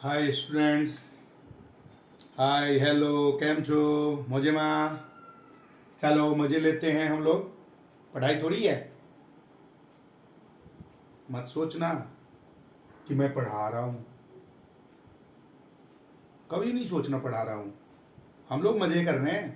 Hi students, hi hello, કેમ છો? મજેમાં? ચાલો मजे लेते हैं हम लोग। पढ़ाई थोड़ी है। मत सोचना कि मैं पढ़ा रहा हूँ, कभी नहीं सोचना पढ़ा रहा हूँ। हम लोग मजे कर रहे हैं।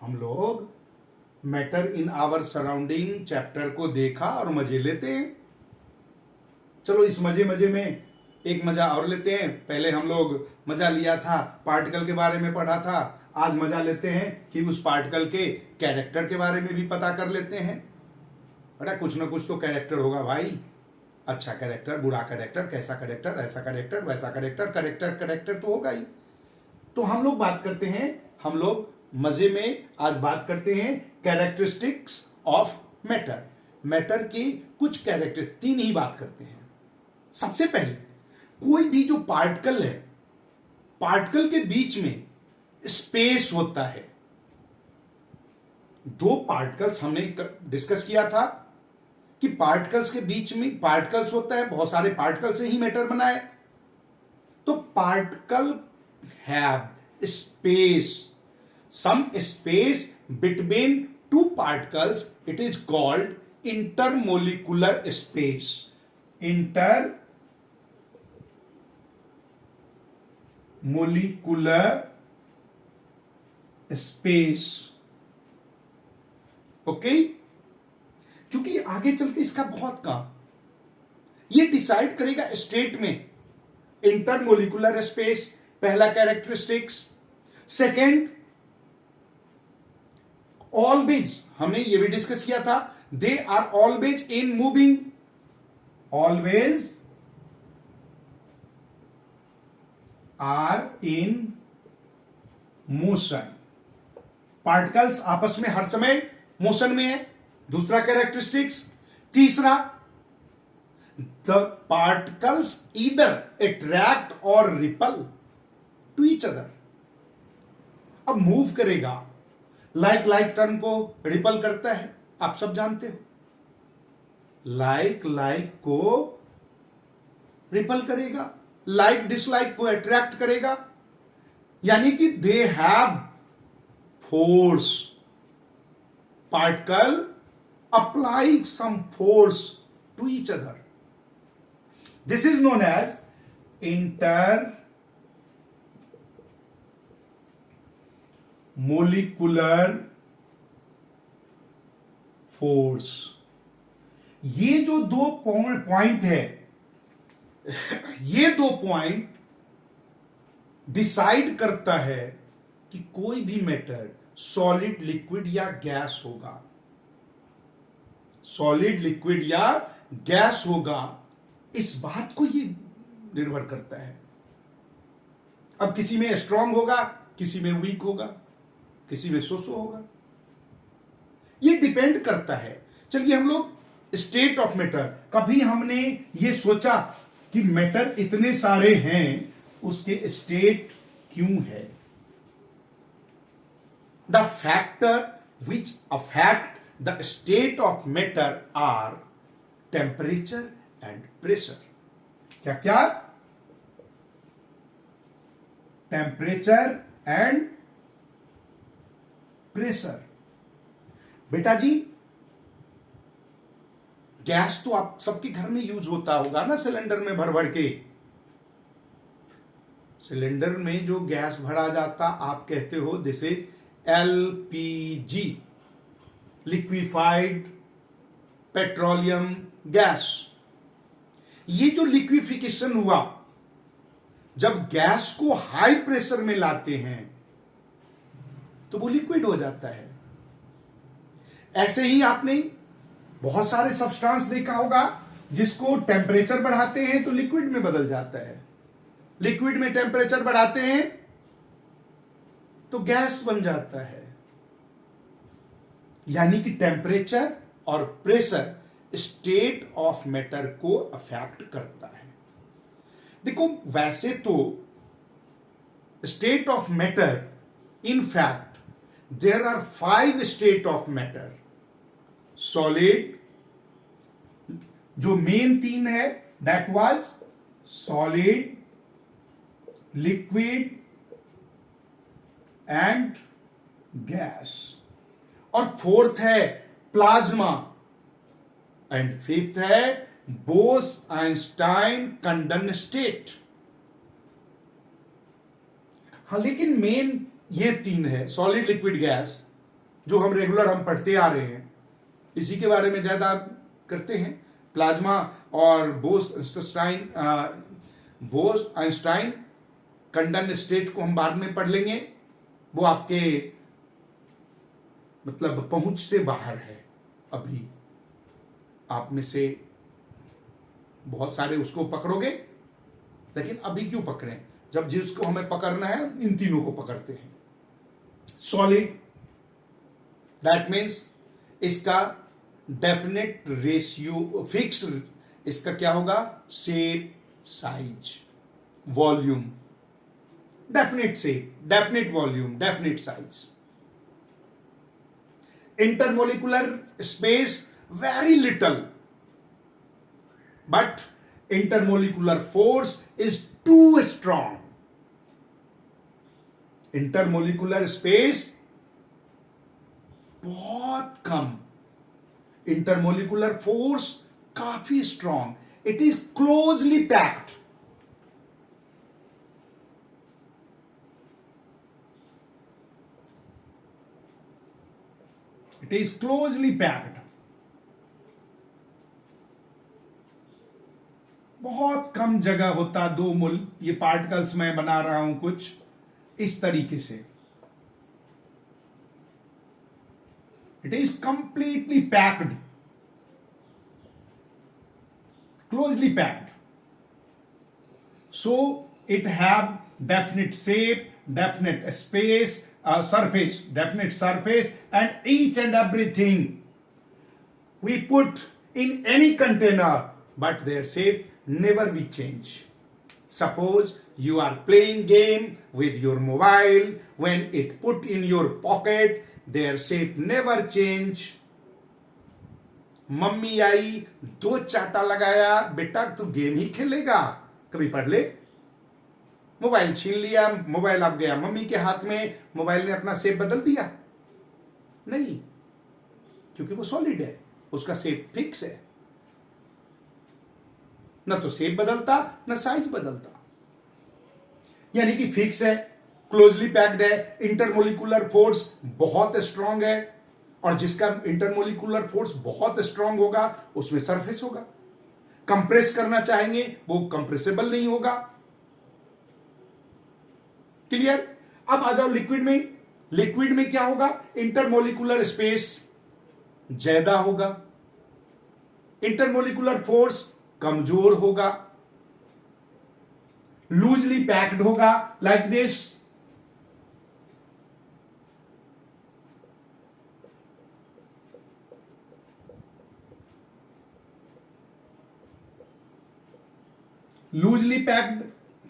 हम लोग matter in our surrounding chapter को देखा और मजे लेते हैं। चलो इस मजे मजे में एक मजा और लेते हैं। पहले हम लोग मजा लिया था, पार्टिकल के बारे में पढ़ा था। आज मजा लेते हैं कि उस पार्टिकल के कैरेक्टर के बारे में भी पता कर लेते हैं। अरे कुछ ना कुछ तो कैरेक्टर होगा भाई। अच्छा कैरेक्टर, बुरा कैरेक्टर, कैसा कैरेक्टर, ऐसा कैरेक्टर, वैसा कैरेक्टर, कैरेक्टर कैरेक्टर तो होगा ही। तो हम लोग बात करते हैं, हम लोग मजे में आज बात करते हैं कैरेक्टरिस्टिक्स ऑफ मैटर। मैटर की कुछ कैरेक्टर, तीन ही बात करते हैं। सबसे पहले कोई भी जो पार्टिकल है, पार्टिकल के बीच में स्पेस होता है। दो पार्टिकल्स हमने डिस्कस किया था कि पार्टिकल्स के बीच में पार्टिकल्स होता है, बहुत सारे पार्टिकल से ही मैटर बना है। तो particle have space, some space between two particles, it is called intermolecular space. Intermolecular space. Okay, क्योंकि आगे चल के इसका बहुत काम, ये डिसाइड करेगा स्टेट में। इंटरमोलिकुलर स्पेस पहला कैरेक्टरिस्टिक्स। सेकेंड, ऑलवेज, हमने ये भी डिस्कस किया था, they are always in moving. Always are in motion. Particles आपस में हर समय मोशन में है, दूसरा कैरेक्टरिस्टिक्स। तीसरा, द पार्टिकल्स ईदर अट्रैक्ट और रिपल टू ईच अदर। अब मूव करेगा, लाइक टर्न को रिपल करता है, आप सब जानते हो। लाइक को रिपल करेगा, लाइक डिसलाइक को अट्रैक्ट करेगा। यानी कि they have force. Particle apply some force to each other. This is known as intermolecular force. ये जो दो पॉइंट है, ये दो पॉइंट डिसाइड करता है कि कोई भी मैटर सॉलिड, लिक्विड या गैस होगा। सॉलिड, लिक्विड या गैस होगा, इस बात को ये निर्भर करता है। अब किसी में स्ट्रांग होगा, किसी में वीक होगा, किसी में सो होगा, ये डिपेंड करता है। चलिए हम लोग स्टेट ऑफ मैटर, कभी हमने ये सोचा कि मैटर इतने सारे हैं, उसके स्टेट क्यों है? The factor which affect the state of matter are temperature and pressure. क्या क्या? Temperature and pressure. बेटा जी, गैस तो आप सबके घर में यूज होता होगा ना, सिलेंडर में भर भर के। सिलेंडर में जो गैस भरा जाता, आप कहते हो this is LPG, liquefied petroleum gas. ये जो लिक्विफिकेशन हुआ, जब गैस को हाई प्रेशर में लाते हैं तो वो लिक्विड हो जाता है। ऐसे ही आपने बहुत सारे सब्सटेंस देखा होगा जिसको टेम्परेचर बढ़ाते हैं तो लिक्विड में बदल जाता है, लिक्विड में टेम्परेचर बढ़ाते हैं तो गैस बन जाता है। यानी कि टेम्परेचर और प्रेशर स्टेट ऑफ मैटर को अफेक्ट करता है। देखो, वैसे तो state of matter, in fact there are 5 state of matter. Solid, जो मेन 3 है, that was solid, liquid and gas, और फोर्थ है प्लाज्मा, एंड फिफ्थ है बोस-आइंस्टाइन कंडेंस्टेट। हाँ, लेकिन मेन ये तीन है, सॉलिड, लिक्विड, गैस, जो हम रेगुलर हम पढ़ते आ रहे हैं, इसी के बारे में ज्यादा करते हैं। प्लाज्मा और बोस-आइंस्टाइन कंडेंस्टेट को हम बाद में पढ़ लेंगे, वो आपके मतलब पहुंच से बाहर है। अभी आप में से बहुत सारे उसको पकड़ोगे, लेकिन अभी क्यों पकड़े, जब जिसको हमें पकड़ना है इन तीनों को पकड़ते हैं। सॉलिड, दैट मीन्स इसका डेफिनेट रेशियो फिक्स, इसका क्या होगा, shape, size, volume, definite shape, definite volume, definite size. Intermolecular space very little, but intermolecular force is too strong. Intermolecular space बहुत कम, intermolecular force काफी strong. It is closely packed. It is closely packed. बहुत कम जगह होता, दो मूल, ये particles मैं बना रहा हूं कुछ इस तरीके से। It is completely packed, closely packed, so it have definite shape, definite space, surface, definite surface, and each and everything we put in any container, but their shape never we change. Suppose you are playing game with your mobile, when it put in your pocket, their shape never change. Mummy आई, दो चाटा लगाया, बेटा तू game ही खेलेगा, कभी पढ़ ले। मोबाइल छीन लिया, मोबाइल अब गया मम्मी के हाथ में, मोबाइल ने अपना शेप बदल दिया? नहीं, क्योंकि वो सॉलिड है, उसका शेप फिक्स है, ना तो शेप बदलता ना साइज बदलता, यानी कि फिक्स है, क्लोजली पैक्ड है, इंटरमोलिकुलर फोर्स बहुत स्ट्रांग है, और जिसका इंटरमोलिकुलर फोर्स बहुत स्ट्रांग होगा उसमें सरफेस होगा। कंप्रेस करना चाहेंगे वो कंप्रेसिबल नहीं होगा। क्लियर? अब आ जाओ लिक्विड में। लिक्विड में क्या होगा, इंटरमोलिकुलर स्पेस ज्यादा होगा, इंटरमोलिकुलर फोर्स कमजोर होगा, लूजली पैक्ड होगा, like this. loosely packed,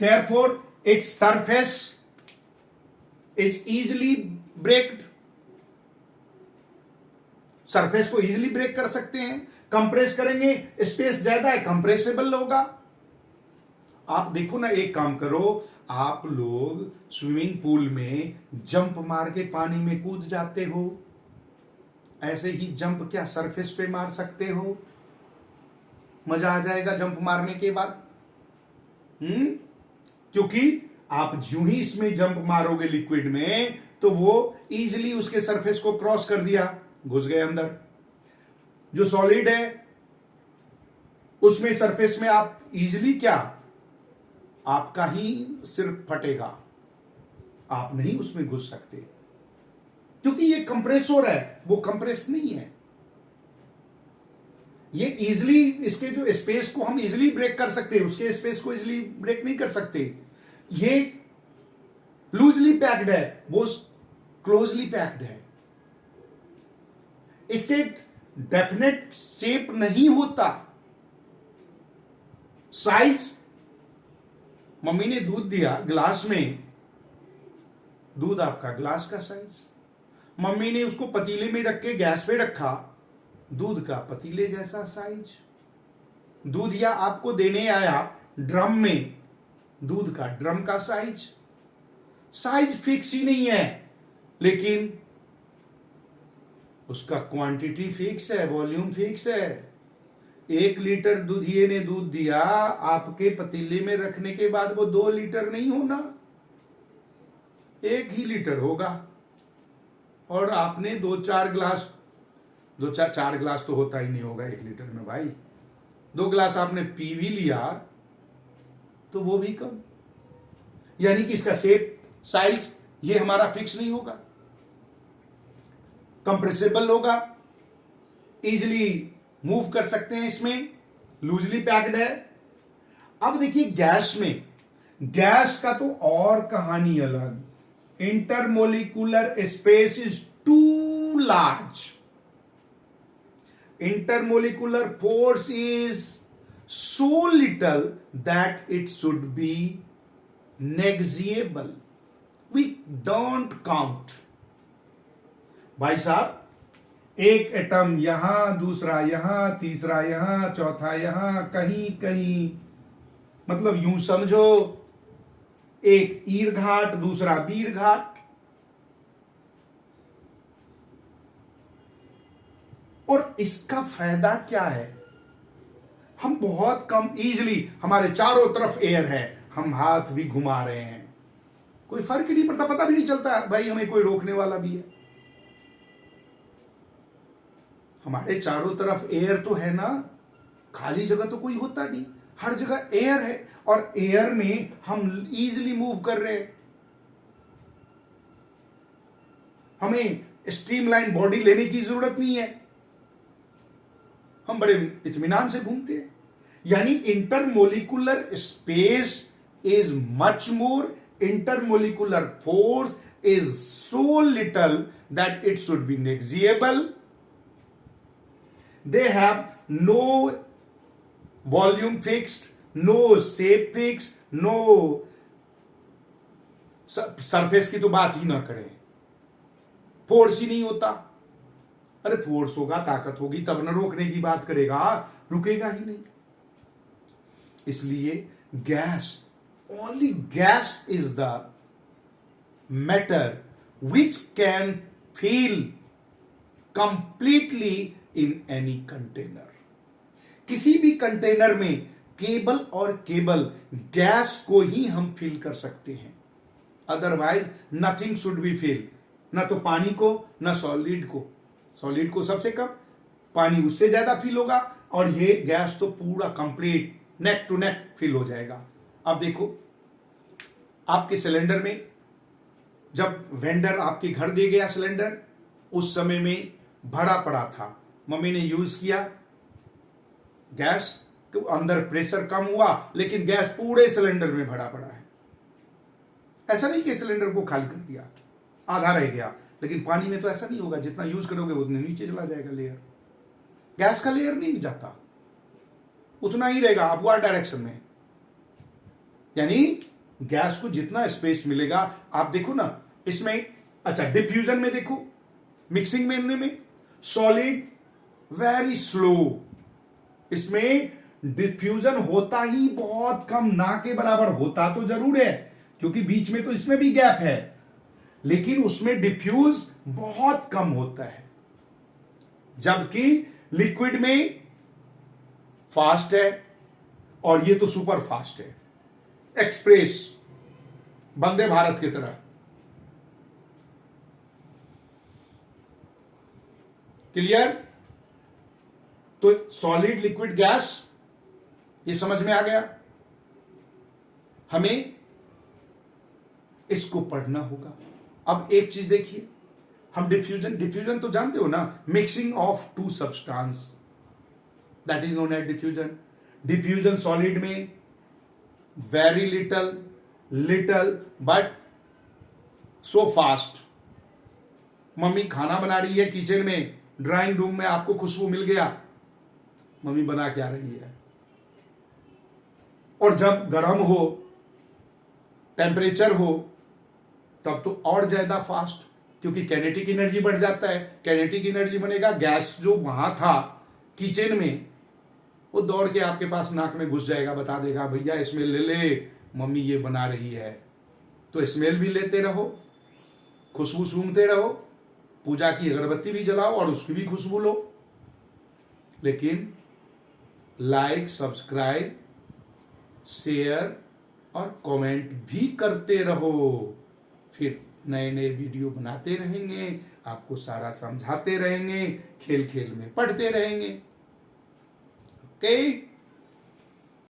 therefore its surface is easily breaked. Surface को इजीली ब्रेक कर सकते हैं। कंप्रेस करेंगे, स्पेस ज्यादा है, कंप्रेसिबल होगा। आप देखो ना, एक काम करो, आप लोग स्विमिंग पूल में जंप मार के पानी में कूद जाते हो, ऐसे ही जंप क्या सरफेस पे मार सकते हो? मजा आ जाएगा जंप मारने के बाद। क्योंकि आप जो ही इसमें जंप मारोगे लिक्विड में, तो वो इजीली उसके सरफेस को क्रॉस कर दिया, घुस गए अंदर। जो सॉलिड है उसमें सरफेस में आप इजीली क्या, आपका ही सिर फटेगा, आप नहीं उसमें घुस सकते, क्योंकि ये कंप्रेसर है, वो कंप्रेस नहीं है। ये इजीली, इसके जो स्पेस को हम इजीली ब्रेक कर सकते हैं, उसके स्पेस को इजीली ब्रेक नहीं कर सकते। ये लूजली पैक्ड है, वो क्लोजली पैक्ड है। इसके डेफिनेट शेप नहीं होता। साइज, मम्मी ने दूध दिया ग्लास में, दूध आपका ग्लास का साइज। मम्मी ने उसको पतीले में रख के गैस पे रखा, दूध का पतीले जैसा साइज। दूध या आपको देने आया ड्रम में दूध का ड्रम का साइज फिक्स ही नहीं है, लेकिन उसका क्वांटिटी फिक्स है, वॉल्यूम फिक्स है। 1 लीटर दूधिये ने दूध दिया, आपके पतीले में रखने के बाद वो 2 लीटर नहीं होना, 1 ही लीटर होगा। और आपने 4 गिलास तो होता ही नहीं होगा 1 लीटर में भाई, 2 गिलास आपने पी भी लिया तो वो भी कम। यानी कि इसका शेप साइज ये हमारा फिक्स नहीं होगा, कंप्रेसिबल होगा, इजिली मूव कर सकते हैं, इसमें लूजली पैक्ड है। अब देखिए गैस का तो और कहानी अलग। Intermolecular space is too large, intermolecular force is so little that it should be negligible. We don't count. भाई साहब, एक एटम यहां, दूसरा यहां, तीसरा यहां, चौथा यहां, कहीं कहीं, मतलब यूं समझो एक ईर घाट, दूसरा बीर घाट। और इसका फायदा क्या है? हम बहुत कम इजीली, हमारे चारों तरफ एयर है, हम हाथ भी घुमा रहे हैं, कोई फर्क ही नहीं पड़ता, पता भी नहीं चलता भाई हमें कोई रोकने वाला भी है। हमारे चारों तरफ एयर तो है ना, खाली जगह तो कोई होता नहीं, हर जगह एयर है, और एयर में हम इजीली मूव कर रहे हैं। हमें स्ट्रीमलाइन बॉडी लेने की जरूरत नहीं है, हम बड़े इत्मीनान से घूमते हैं। यानी intermolecular space is much more, intermolecular force is so little that it should be negligible. They have no volume fixed, no shape fix, no surface की तो बात ही ना करें, फोर्स ही नहीं होता। अरे फोर्स होगा, ताकत होगी तब न रोकने की बात करेगा, रुकेगा ही नहीं। इसलिए only gas is the matter which can feel completely in any container. किसी भी कंटेनर में केबल और केबल गैस को ही हम फील कर सकते हैं, otherwise nothing should be feel, ना तो पानी को ना सॉलिड को सबसे कम, पानी उससे ज्यादा फील होगा, और ये गैस तो पूरा complete neck to neck feel हो जाएगा। अब देखो, आपके सिलेंडर में जब वेंडर आपके घर दे गया सिलेंडर, उस समय में भरा पड़ा था, मम्मी ने यूज किया, गैस तो अंदर प्रेशर कम हुआ, लेकिन गैस पूरे सिलेंडर में भरा पड़ा है। ऐसा नहीं कि सिलेंडर को खाली कर दिया, आधा रह गया, लेकिन पानी में तो ऐसा नहीं होगा, जितना यूज करोगे उतने नीचे चला जाएगा लेयर, गैस का लेयर नहीं जाता, उतना ही रहेगा अपवर्ड डायरेक्शन में। यानी गैस को जितना स्पेस मिलेगा, आप देखो ना इसमें, अच्छा डिफ्यूजन में देखो, मिक्सिंग में सॉलिड वेरी स्लो, इसमें डिफ्यूजन होता ही बहुत कम, ना के बराबर, होता तो जरूर है क्योंकि बीच में तो इसमें भी गैप है, लेकिन उसमें डिफ्यूज बहुत कम होता है, जबकि लिक्विड में फास्ट है, और ये तो सुपर फास्ट है, एक्सप्रेस, वंदे भारत की तरह। क्लियर? तो सॉलिड लिक्विड गैस ये समझ में आ गया। हमें इसको पढ़ना होगा। अब एक चीज देखिए, हम डिफ्यूजन तो जानते हो ना, mixing of two substance, that is known as diffusion solid में very little but so fast. Mummy खाना बना रही है किचन में, ड्राइंग रूम में आपको खुशबू मिल गया, मम्मी बना क्या रही है, और जब गर्म हो, टेम्परेचर हो, तब तो और ज्यादा फास्ट, क्योंकि काइनेटिक एनर्जी बढ़ जाता है। काइनेटिक एनर्जी बनेगा, गैस जो वहां था किचन में, वो दौड़ के आपके पास नाक में घुस जाएगा, बता देगा भैया स्मेल ले ले, मम्मी ये बना रही है। तो स्मेल भी लेते रहो, खुशबू सूंघते रहो, पूजा की अगरबत्ती भी जलाओ और उसकी भी खुशबू लो। लेकिन लाइक, सब्सक्राइब, शेयर और कमेंट भी करते रहो। फिर नए नए वीडियो बनाते रहेंगे, आपको सारा समझाते रहेंगे, खेल खेल में पढ़ते रहेंगे। ओके।